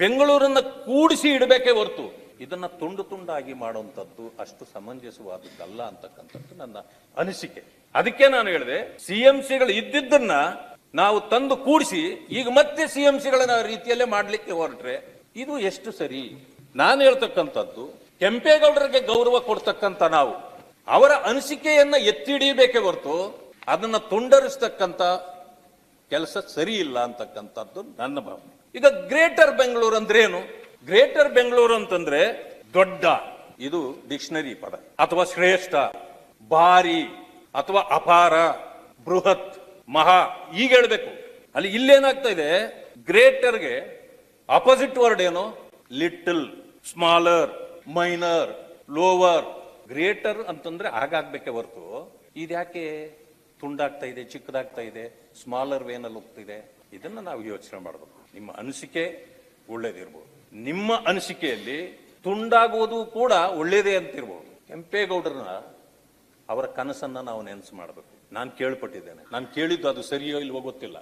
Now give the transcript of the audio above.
ಬೆಂಗಳೂರನ್ನ ಕೂಡಿಸಿ ಇಡಬೇಕೇ ಹೊರತು ಇದನ್ನ ತುಂಡು ತುಂಡಾಗಿ ಮಾಡುವಂತದ್ದು ಅಷ್ಟು ಸಮಂಜಸವಾದದ್ದಲ್ಲ ಅಂತಕ್ಕಂಥದ್ದು ನನ್ನ ಅನಿಸಿಕೆ. ಅದಕ್ಕೆ ನಾನು ಹೇಳಿದೆ, ಸಿಎಂಸಿಗಳು ಇದ್ದಿದ್ದನ್ನ ನಾವು ತಂದು ಕೂಡಿಸಿ ಈಗ ಮತ್ತೆ ಸಿಎಂಸಿಗಳ ರೀತಿಯಲ್ಲೇ ಮಾಡ್ಲಿಕ್ಕೆ ಹೊರಟ್ರೆ ಇದು ಎಷ್ಟು ಸರಿ? ನಾನು ಹೇಳ್ತಕ್ಕಂಥದ್ದು, ಕೆಂಪೇಗೌಡರಿಗೆ ಗೌರವ ಕೊಡ್ತಕ್ಕಂಥ ನಾವು ಅವರ ಅನಿಸಿಕೆಯನ್ನ ಎತ್ತಿ ಹಿಡಿಯಬೇಕೇ ಹೊರತು ಅದನ್ನ ತುಂಡರಿಸ್ತಕ್ಕಂಥ ಕೆಲಸ ಸರಿ ಇಲ್ಲ ಅಂತಕ್ಕಂಥದ್ದು ನನ್ನ ಭಾವನೆ. ಈಗ ಗ್ರೇಟರ್ ಬೆಂಗಳೂರು ಅಂದ್ರೆ ಏನು? ಗ್ರೇಟರ್ ಬೆಂಗಳೂರು ಅಂತಂದ್ರೆ ದೊಡ್ಡ, ಇದು ಡಿಕ್ಷನರಿ ಪದ, ಅಥವಾ ಶ್ರೇಷ್ಠ, ಭಾರಿ, ಅಥವಾ ಅಪಾರ, ಬೃಹತ್, ಮಹಾ, ಈಗ ಹೇಳ್ಬೇಕು. ಅಲ್ಲಿ ಇಲ್ಲೇನಾಗ್ತಾ ಇದೆ, ಗ್ರೇಟರ್ಗೆ ಅಪೋಸಿಟ್ ವರ್ಡ್ ಏನು? Little, smaller, minor, lower. Greater ಅಂತಂದ್ರೆ ಹಾಗಾಗ್ಬೇಕೆ ಹೊರತು ಇದ್ಯಾಕೆ ತುಂಡಾಗ್ತಾ ಇದೆ, ಚಿಕ್ಕದಾಗ್ತಾ ಇದೆ, ಸ್ಮಾಲರ್ ವೇನಲ್ಲಿ ಹೋಗ್ತಿದೆ? ಇದನ್ನ ನಾವು ಯೋಚನೆ ಮಾಡಬೇಕು. ನಿಮ್ಮ ಅನಿಸಿಕೆ ಒಳ್ಳೇದಿರ್ಬೋದು, ನಿಮ್ಮ ಅನಿಸಿಕೆಯಲ್ಲಿ ತುಂಡಾಗುವುದು ಕೂಡ ಒಳ್ಳೇದೇ ಅಂತಿರ್ಬೋದು. ಕೆಂಪೇಗೌಡರನ್ನ ಅವರ ಕನಸನ್ನ ನಾವು ನೆನಸು ಮಾಡಬೇಕು. ನಾನು ಕೇಳ್ಪಟ್ಟಿದ್ದೇನೆ, ನಾನು ಕೇಳಿದ್ದು ಅದು ಸರಿಯೋ ಇಲ್ವೋ ಗೊತ್ತಿಲ್ಲ.